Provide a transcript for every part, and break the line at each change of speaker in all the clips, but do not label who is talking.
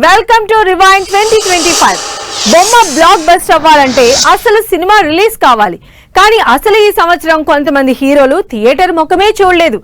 Welcome to rewind 2025. బొమ్మ block buster అవ్వాలంటే అసలు సినిమా రిలీజ్ కావాలి. కానీ అసలు ఈ సంవత్సరం కొంతమంది హీరోలు థియేటర్ ముఖమే చూడలేదు.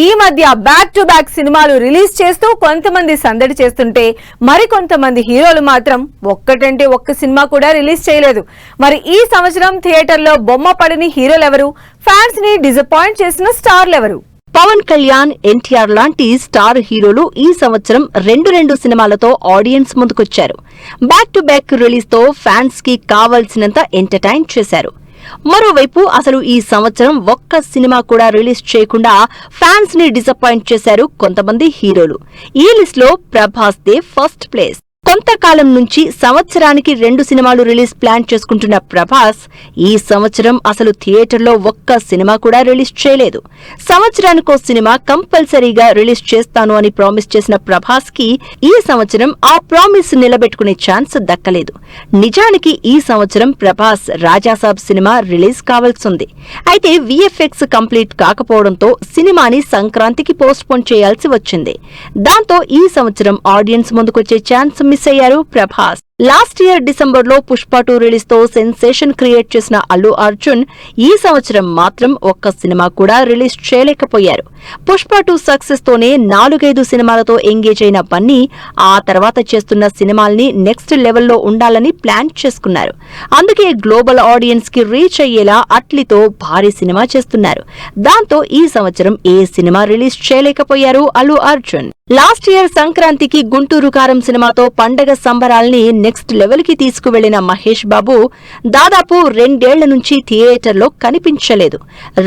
ఈ మధ్య బ్యాక్ టు బ్యాక్ సినిమాలు రిలీజ్ చేస్తూ కొంతమంది సందడి చేస్తుంటే మరికొంతమంది హీరోలు మాత్రం ఒక్కటంటే ఒక్క సినిమా కూడా రిలీజ్ చేయలేదు. మరి ఈ సంవత్సరం థియేటర్లో బొమ్మ పడని హీరోలు ఎవరు? ఫ్యాన్స్ ని డిసప్పాయింట్ చేసిన స్టార్లు ఎవరు?
పవన్ కళ్యాణ్, ఎన్టీఆర్ లాంటి స్టార్ హీరోలు ఈ సంవత్సరం రెండు సినిమాలతో ఆడియన్స్ ముందుకొచ్చారు. బ్యాక్ టు బ్యాక్ రిలీజ్ తో ఫ్యాన్స్ కి కావాల్సినంత ఎంటర్టైన్ చేశారు. మరోవైపు అసలు ఈ సంవత్సరం ఒక్క సినిమా కూడా రిలీజ్ చేయకుండా ఫ్యాన్స్ ని డిసప్పాయింట్ చేశారు కొంతమంది హీరోలు. ఈ లిస్ట్ లో ప్రభాస్ దే ఫస్ట్ ప్లేస్. కొంతకాలం నుంచి సంవత్సరానికి 2 సినిమాలు రిలీజ్ ప్లాన్ చేసుకుంటున్న ప్రభాస్ ఈ సంవత్సరం అసలు థియేటర్లో ఒక్క సినిమా కూడా రిలీజ్ చేయలేదు. సంవత్సరానికో సినిమా కంపల్సరీగా రిలీజ్ చేస్తాను అని ప్రామిస్ చేసిన ప్రభాస్ కి ఈ సంవత్సరం ఆ ప్రామిస్ నిలబెట్టుకునే ఛాన్స్ దక్కలేదు. నిజానికి ఈ సంవత్సరం ప్రభాస్ రాజాసాబ్ సినిమా రిలీజ్ కావాల్సింది. అయితే విఎఫ్ఎక్స్ కంప్లీట్ కాకపోవడంతో సినిమాని సంక్రాంతికి పోస్ట్ పోన్ చేయాల్సి వచ్చింది. దాంతో ఈ సంవత్సరం ఆడియన్స్ ముందుకొచ్చే ఛాన్స్ మిస్ అయ్యారు ప్రభాస్. లాస్ట్ ఇయర్ డిసెంబర్ లో పుష్ప 2 రిలీజ్ తో సెన్సేషన్ క్రియేట్ చేసిన అల్లు అర్జున్ ఈ సంవత్సరం మాత్రం ఒక్క సినిమా కూడా రిలీజ్ చేయలేకపోయారు. పుష్ప 2 సక్సెస్ తోనే 4-5 సినిమాలతో ఎంగేజ్ అయిన బన్నీ ఆ తర్వాత చేస్తున్న సినిమాల్ని నెక్స్ట్ లెవెల్లో ఉండాలని ప్లాన్ చేసుకున్నారు. అందుకే గ్లోబల్ ఆడియన్స్ కి రీచ్ అయ్యేలా అట్లీతో భారీ సినిమా చేస్తున్నారు. దాంతో ఈ సంవత్సరం ఏ సినిమా రిలీజ్ చేయలేకపోయారు అల్లు అర్జున్. లాస్ట్ ఇయర్ సంక్రాంతికి గుంటూరు కారం సినిమాతో పండగ సంబరాల్ని నెక్స్ట్ లెవెల్ కి తీసుకువెళ్లిన మహేష్ బాబు దాదాపు 2 ఏళ్ల నుంచి థియేటర్లో కనిపించలేదు.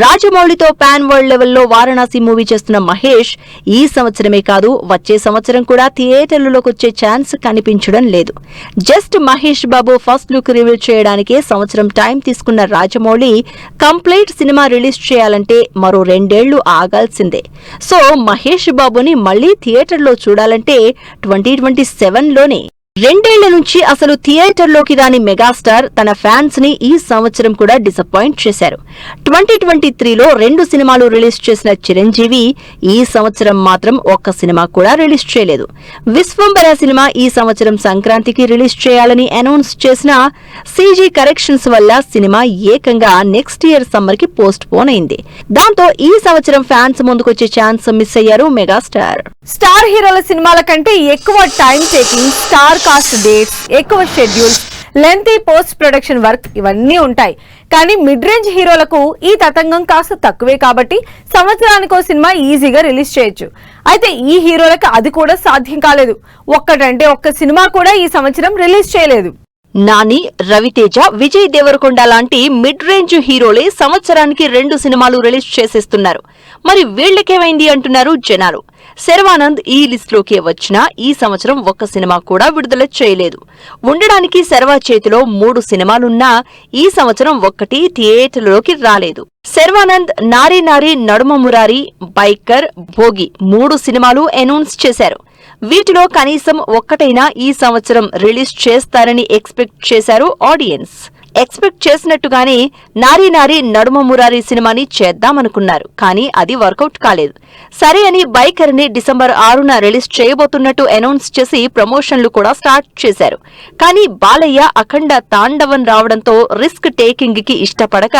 రాజమౌళితో పాన్ వరల్డ్ లెవెల్లో వారణాసి మూవీ చేస్తున్న మహేష్ ఈ సంవత్సరమే కాదు వచ్చే సంవత్సరం కూడా థియేటర్లలోకి వచ్చే ఛాన్స్ కనిపించడం లేదు. Just Mahesh Babu first look reveal చేయడానికే సంవత్సరం టైం తీసుకున్న రాజమౌళి కంప్లీట్ సినిమా రిలీజ్ చేయాలంటే మరో 2 ఏళ్లు ఆగాల్సిందే. సో మహేష్ బాబుని మళ్లీ థియేటర్లో చూడాలంటే 2027లోనే. 2 ఏళ్ల నుంచి అసలు థియేటర్లోకి రాని మెగాస్టార్ తన ఫ్యాన్స్ ని ఈ సంవత్సరం కూడా డిసప్పాయింట్ చేశారు. 2023లో 2 సినిమాలు రిలీజ్ చేసిన చిరంజీవి ఈ సంవత్సరం మాత్రం ఒక్క సినిమా కూడా రిలీజ్ చేయలేదు. విశ్వంబర సినిమా ఈ సంవత్సరం సంక్రాంతికి రిలీజ్ చేయాలని అనౌన్స్ చేసిన సీజీ కరెక్షన్స్ వల్ల సినిమా ఏకంగా నెక్స్ట్ ఇయర్ సమ్మర్ కి పోస్ట్ పోన్ అయింది. దాంతో ఈ సంవత్సరం ఫ్యాన్స్ ముందుకొచ్చే ఛాన్స్ మిస్ అయ్యారు మెగాస్టార్.
స్టార్ హీరోల సినిమాల కంటే ఎక్కువ time taking, star cast dates, ఎక్కువ schedules, lengthy post production work ఇవన్నీ ఉంటాయి. కానీ మిడ్ రేంజ్ హీరోలకు ఈ తతంగం కాస్త తక్కువే కాబట్టి సంవత్సరానికో సినిమా ఈజీగా రిలీజ్ చేయొచ్చు. అయితే ఈ హీరోలకు అది కూడా సాధ్యం కాలేదు. ఒక్కటంటే ఒక్క సినిమా కూడా ఈ సంవత్సరం రిలీజ్ చేయలేదు.
నాని, రవితేజ, విజయ్ దేవరకొండ లాంటి మిడ్ రేంజ్ హీరోలే సంవత్సరానికి 2 సినిమాలు రిలీజ్ చేసేస్తున్నారు. మరి వీళ్లకేమైంది అంటున్నారు జనాలు. శర్వానంద్ ఈ లిస్ట్ లోకి వచ్చినా ఈ సంవత్సరం ఒక్క సినిమా కూడా విడుదల చేయలేదు. ఉండడానికి శర్వా చేతిలో 3 సినిమాలున్నా ఈ సంవత్సరం ఒక్కటి థియేటర్లోకి రాలేదు. శర్వానంద్ నారీ నారీ, నడుమ మురారి, బైకర్, భోగి 3 సినిమాలు అనౌన్స్ చేశారు. వీటిలో కనీసం ఒక్కటైనా ఈ సంవత్సరం రిలీజ్ చేస్తారని ఎక్స్పెక్ట్ చేశారు ఆడియన్స్. ఎక్స్పెక్ట్ చేసినట్టుగానే నారీ నారీ, నడుమ మురారి సినిమాని చేద్దామనుకున్నారు. కానీ అది వర్కౌట్ కాలేదు. సరే అని బైకర్ ని డిసెంబర్ 6న రిలీజ్ చేయబోతున్నట్టు అనౌన్స్ చేసి ప్రమోషన్లు కూడా స్టార్ట్ చేశారు. కానీ బాలయ్య అఖండ తాండవం రావడంతో రిస్క్ టేకింగ్ కి ఇష్టపడక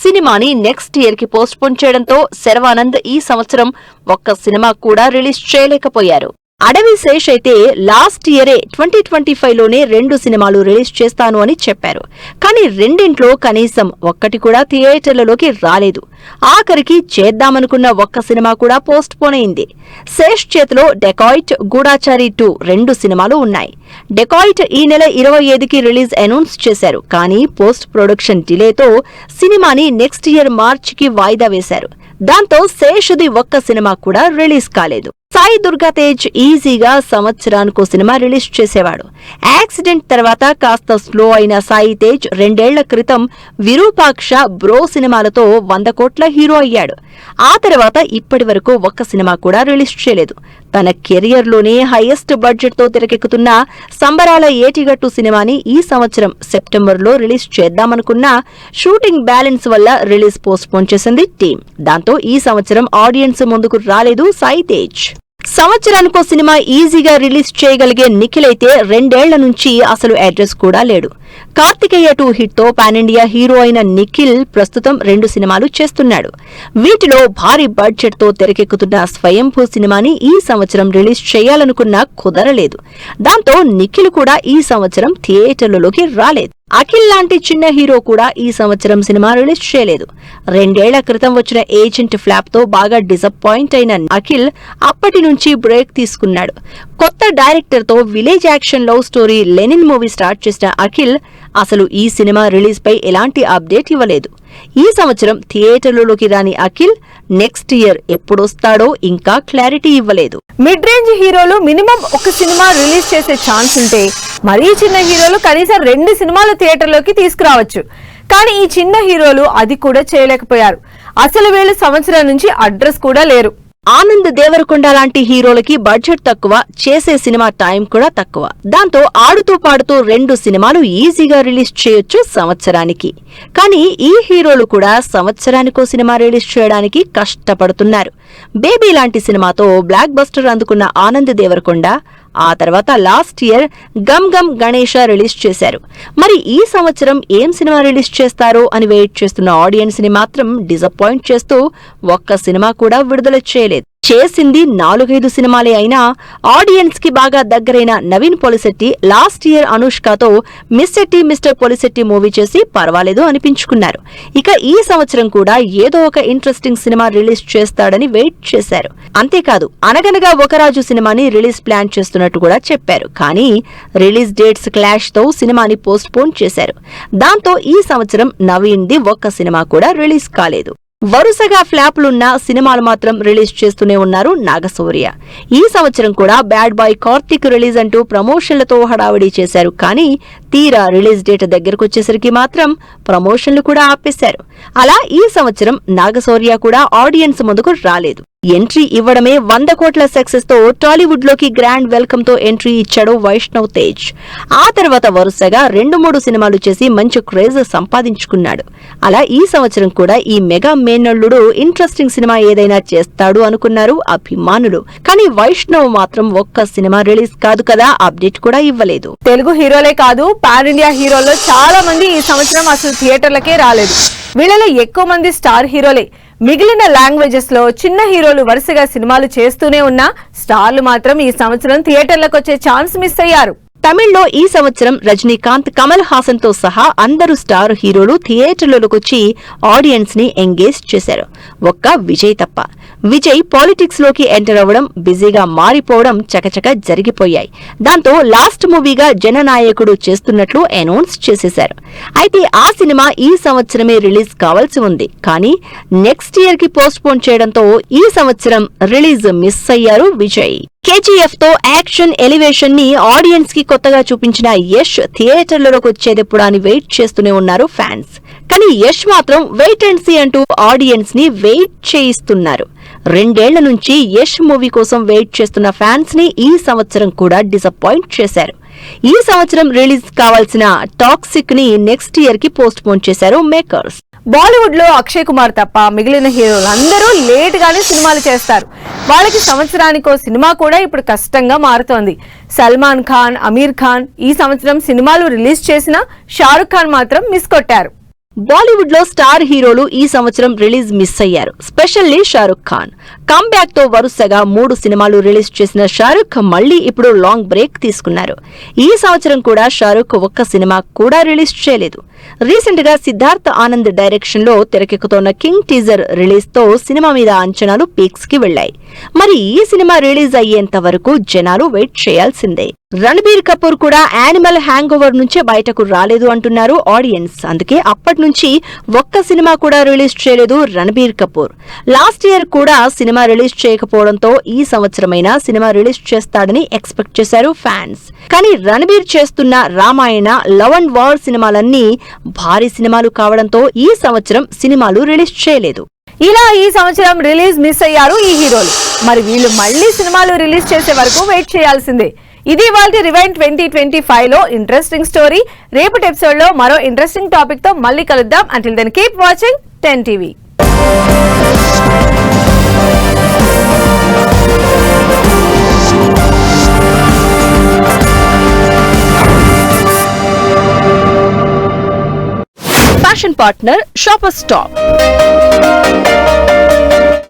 సినిమాని నెక్స్ట్ ఇయర్ కి పోస్ట్ పోన్ చేయడంతో శర్వానంద్ ఈ సంవత్సరం ఒక్క సినిమా కూడా రిలీజ్ చేయలేకపోయారు. అడవి శేష్ అయితే లాస్ట్ ఇయరే 2025లోనే 2 సినిమాలు రిలీజ్ చేస్తాను అని చెప్పారు. కానీ రెండింట్లో కనీసం ఒక్కటి కూడా థియేటర్లలోకి రాలేదు. ఆఖరికి చేద్దామనుకున్న ఒక్క సినిమా కూడా పోస్ట్ పోన్ అయింది. శేష్ చేతిలో డెకాయిట్, గూఢాచారి 2 2 సినిమాలు ఉన్నాయి. డెకాయిట్ ఈ నెల 25కి రిలీజ్ అనౌన్స్ చేశారు. కానీ పోస్ట్ ప్రొడక్షన్ డిలేతో సినిమాని నెక్స్ట్ ఇయర్ మార్చికి వాయిదా వేశారు. దాంతో శేష్ది ఒక్క సినిమా కూడా రిలీజ్ కాలేదు. సాయి దుర్గా తేజ్ ఈజీగా సంవత్సరానికో సినిమా రిలీజ్ చేసేవాడు. యాక్సిడెంట్ తర్వాత కాస్త స్లో అయిన సాయి తేజ్ 2 ఏళ్ల క్రితం విరూపాక్ష, బ్రో సినిమాలతో 100 కోట్ల హీరో అయ్యాడు. ఆ తర్వాత ఇప్పటి వరకు ఒక్క సినిమా కూడా రిలీజ్ చేయలేదు. తన కెరియర్ లోనే హైయెస్ట్ బడ్జెట్ తో తెరకెక్కుతున్న సంబరాల ఏటిగట్టు సినిమాని ఈ సంవత్సరం సెప్టెంబర్లో రిలీజ్ చేద్దామనుకున్నా షూటింగ్ బ్యాలెన్స్ వల్ల రిలీజ్ పోస్ట్ పోన్ చేసింది టీం. దాంతో ఈ సంవత్సరం ఆడియన్స్ ముందుకు రాలేదు సాయి తేజ్. సంవత్సరానికో సినిమా ఈజీగా రిలీజ్ చేయగలిగే నిఖిల్ అయితే 2 ఏళ్ల నుంచి అసలు అడ్రస్ కూడా లేడు. కార్తికేయ 2 హిట్ తో పాన్ ఇండియా హీరో అయిన నిఖిల్ ప్రస్తుతం 2 సినిమాలు చేస్తున్నాడు. వీటిలో భారీ బడ్జెట్ తో తెరకెక్కుతున్న స్వయంభూ సినిమాని ఈ సంవత్సరం రిలీజ్ చేయాలనుకున్నా కుదరలేదు. దాంతో నిఖిల్ కూడా ఈ సంవత్సరం థియేటర్లలోకి రాలేదు. అఖిల్ లాంటి చిన్న హీరో కూడా ఈ సంవత్సరం సినిమా రిలీజ్ చేయలేదు. 2 ఏళ్ల క్రితం వచ్చిన ఏజెంట్ ఫ్లాప్ తో బాగా డిసప్పాయింట్ అయిన అఖిల్ అప్పటి నుంచి బ్రేక్ తీసుకున్నాడు. కొత్త డైరెక్టర్ తో village action love story Lenin movie start చేసిన అఖిల్ అసలు ఈ సినిమా రిలీజ్ పై ఎలాంటి అప్డేట్ ఇవ్వలేదు. ఈ సంవత్సరం థియేటర్లలోకి రాని అఖిల్ నెక్స్ట్ ఇయర్ ఎప్పుడొస్తాడో ఇంకా క్లారిటీ ఇవ్వలేదు.
మిడ్ రేంజ్ హీరోలు మినిమం 1 సినిమా రిలీజ్ చేసే ఛాన్స్ ఉంటే మరీ చిన్న హీరోలు కనీసం 2 సినిమాలు థియేటర్లోకి తీసుకురావచ్చు. కానీ ఈ చిన్న హీరోలు అది కూడా చేయలేకపోయారు. అసలు వీళ్ళు సంవత్సరం నుంచి అడ్రస్ కూడా లేరు.
ఆనంద్ దేవరకొండ లాంటి హీరోలకి బడ్జెట్ తక్కువ, చేసే సినిమా టైం కూడా తక్కువ. దాంతో ఆడుతూ పాడుతూ 2 సినిమాలు ఈజీగా రిలీజ్ చేయొచ్చు సంవత్సరానికి. కానీ ఈ హీరోలు కూడా సంవత్సరానికో సినిమా రిలీజ్ చేయడానికి కష్టపడుతున్నారు. బేబీ లాంటి సినిమాతో బ్లాక్ బస్టర్ అందుకున్న ఆనంద్ దేవరకొండ ఆ తర్వాత last year Gam Gam Ganesha release చేశారు. మరి ఈ సంవత్సరం ఏం సినిమా రిలీజ్ చేస్తారో అని వెయిట్ చేస్తున్న ఆడియన్స్ ని మాత్రం డిసప్పాయింట్ చేస్తూ 1 సినిమా కూడా విడుదల చేయలేదు. చేసింది 4-5 సినిమాలే అయినా ఆడియన్స్ కి బాగా దగ్గరైన నవీన్ పొలిశెట్టి లాస్ట్ ఇయర్ అనుష్కతో Miss Shetty Mister Polishetty movie చేసి పర్వాలేదు అనిపించుకున్నారు. ఇక ఈ సంవత్సరం కూడా ఏదో ఒక ఇంట్రెస్టింగ్ సినిమా రిలీజ్ చేస్తాడని వెయిట్ చేశారు. అంతేకాదు అనగనగా ఒక రాజు సినిమాని రిలీజ్ ప్లాన్ చేస్తున్నట్టు కూడా చెప్పారు. కానీ రిలీజ్ డేట్స్ క్లాష్ తో సినిమాని పోస్ట్ పోన్ చేశారు. దాంతో ఈ సంవత్సరం నవీన్ ది 1 సినిమా కూడా రిలీజ్ కాలేదు. వరుసగా ఫ్లాపులున్న సినిమాలు మాత్రం రిలీజ్ చేస్తూనే ఉన్నారు నాగశౌర్య. ఈ సంవత్సరం కూడా బ్యాడ్ బాయ్ కార్తిక్ రిలీజ్ అంటూ ప్రమోషన్లతో హడావిడి చేశారు. కానీ తీరా రిలీజ్ డేట్ దగ్గరకొచ్చేసరికి మాత్రం ప్రమోషన్లు కూడా ఆపేశారు. అలా ఈ సంవత్సరం నాగశౌర్య కూడా ఆడియన్స్ ముందుకు రాలేదు. ఎంట్రీ ఇవ్వడమే 100 కోట్ల సక్సెస్ తో టాలీవుడ్ లోకి గ్రాండ్ వెల్కమ్ తో ఎంట్రీ ఇచ్చాడు వైష్ణవ్ తేజ్. ఆ తర్వాత వరుసగా 2-3 సినిమాలు చేసి మంచి క్రేజ్ సంపాదించుకున్నాడు. అలా ఈ సంవత్సరం కూడా ఈ మెగా మేనల్లుడు ఇంట్రెస్టింగ్ సినిమా ఏదైనా చేస్తాడు అనుకున్నారు అభిమానులు. కానీ వైష్ణవ్ మాత్రం 1 సినిమా రిలీజ్ కాదు కదా, అప్డేట్ కూడా ఇవ్వలేదు.
తెలుగు హీరోలే కాదు పాన్ ఇండియా హీరోల్లో చాలా మంది ఈ సంవత్సరం అసలు థియేటర్లకే రాలేదు. వీళ్ళలో ఎక్కువ మంది స్టార్ హీరోలే. మిగిలిన లాంగ్వేజెస్ లో చిన్న హీరోలు వరుసగా సినిమాలు చేస్తూనే ఉన్నా స్టార్లు మాత్రం ఈ సంవత్సరం థియేటర్లకు వచ్చే ఛాన్స్ మిస్ అయ్యారు.
తమిళ్లో ఈ సంవత్సరం రజనీకాంత్, కమల్ హాసన్ తో సహా అందరూ స్టార్ హీరోలు థియేటర్లలోకొచ్చి ఆడియన్స్ ని ఎంగేజ్ చేశారు. ఒక్క విజయ్ తప్ప. విజయ్ పాలిటిక్స్ లోకి ఎంటర్ అవ్వడం, బిజీగా మారిపోవడం చకచక జరిగిపోయాయి. దాంతో లాస్ట్ మూవీగా జననాయకుడు చేస్తున్నట్లు అనౌన్స్ చేసేశారు. అయితే ఆ సినిమా ఈ సంవత్సరమే రిలీజ్ కావాల్సి ఉంది. కానీ నెక్స్ట్ ఇయర్ కి పోస్ట్ పోన్ చేయడంతో ఈ సంవత్సరం రిలీజ్ మిస్ అయ్యారు విజయ్. కేజీఎఫ్ తో యాక్షన్ ఎలివేషన్ ని ఆడియన్స్ కి కొత్తగా చూపించిన యష్ థియేటర్లలోకి వచ్చేదెప్పుడు అని వెయిట్ చేస్తూనే ఉన్నారు ఫ్యాన్స్. కానీ యష్ మాత్రం వెయిట్ అండ్ సీ అంటూ ఆడియన్స్ ని వెయిట్ చేయిస్తున్నారు. 2 ఏళ్ల నుంచి యష్ మూవీ కోసం వెయిట్ చేస్తున్న ఫ్యాన్స్ ని ఈ సంవత్సరం కూడా డిసప్పాయింట్ చేశారు. ఈ సంవత్సరం రిలీజ్ కావాల్సిన టాక్సిక్ ని నెక్స్ట్ ఇయర్ కి పోస్ట్ పోన్ చేశారు మేకర్స్.
బాలీవుడ్ లో అక్షయ్ కుమార్ తప్ప మిగిలిన హీరోలు అందరూ లేట్ గానే సినిమాలు చేస్తారు. వాళ్ళకి సంవత్సరానికో సినిమా కూడా ఇప్పుడు కష్టంగా మారుతోంది. సల్మాన్ ఖాన్, అమీర్ ఖాన్ ఈ సంవత్సరం సినిమాలు రిలీజ్ చేసినా షారుఖ్ ఖాన్ మాత్రం మిస్ కొట్టారు.
బాలీవుడ్ లో స్టార్ హీరోలు ఈ సంవత్సరం రిలీజ్ మిస్ అయ్యారు. స్పెషల్లీ షారుఖ్ ఖాన్. కమ్బ్యాక్ తో వరుసగా 3 సినిమాలు రిలీజ్ చేసిన షారుఖ్ మళ్లీ ఇప్పుడు లాంగ్ బ్రేక్ తీసుకున్నారు. ఈ సంవత్సరం కూడా షారుఖ్ 1 సినిమా కూడా రిలీజ్ చేయలేదు. రీసెంట్ గా సిద్ధార్థ్ ఆనంద్ డైరెక్షన్ లో తెరకెక్కుతోన్న కింగ్ టీజర్ రిలీజ్ తో సినిమా మీద అంచనాలు పీక్స్ కి వెళ్లాయి. మరి ఈ సినిమా రిలీజ్ అయ్యేంత వరకు జనాలు వెయిట్ చేయాల్సిందే. రణబీర్ కపూర్ కూడా యానిమల్ హ్యాంగ్ ఓవర్ నుంచే బయటకు రాలేదు అంటున్నారు ఆడియన్స్. అందుకే అప్పటి నుంచి 1 సినిమా కూడా రిలీజ్ చేయలేదు రణబీర్ కపూర్. లాస్ట్ ఇయర్ కూడా సినిమా రిలీజ్ చేయకపోవడంతో ఈ సంవత్సరమైనా సినిమా రిలీజ్ చేస్తాడని ఎక్స్పెక్ట్ చేశారు ఫ్యాన్స్. కానీ రణబీర్ చేస్తున్న రామాయణ, లవ్ అండ్ వార్ సినిమాలన్నీ భారీ సినిమాలు కావడంతో ఈ సంవత్సరం సినిమాలు రిలీజ్ చేయలేదు.
ఇలా ఈ సంవత్సరం రిలీజ్ మిస్ అయ్యారు ఈ హీరోలు. మరి వీళ్ళు మళ్లీ సినిమాలు రిలీజ్ చేసే వరకు వెయిట్ చేయాల్సిందే. ఇది ఇవాల్టి రివైండ్ 2025 లో ఇంట్రెస్టింగ్ స్టోరీ. రేపటి ఎపిసోడ్ లో మరో ఇంట్రెస్టింగ్ టాపిక్ తో మళ్ళీ కలుద్దాం. Until then keep watching 10 TV.
Promotion partner Shoppers stop.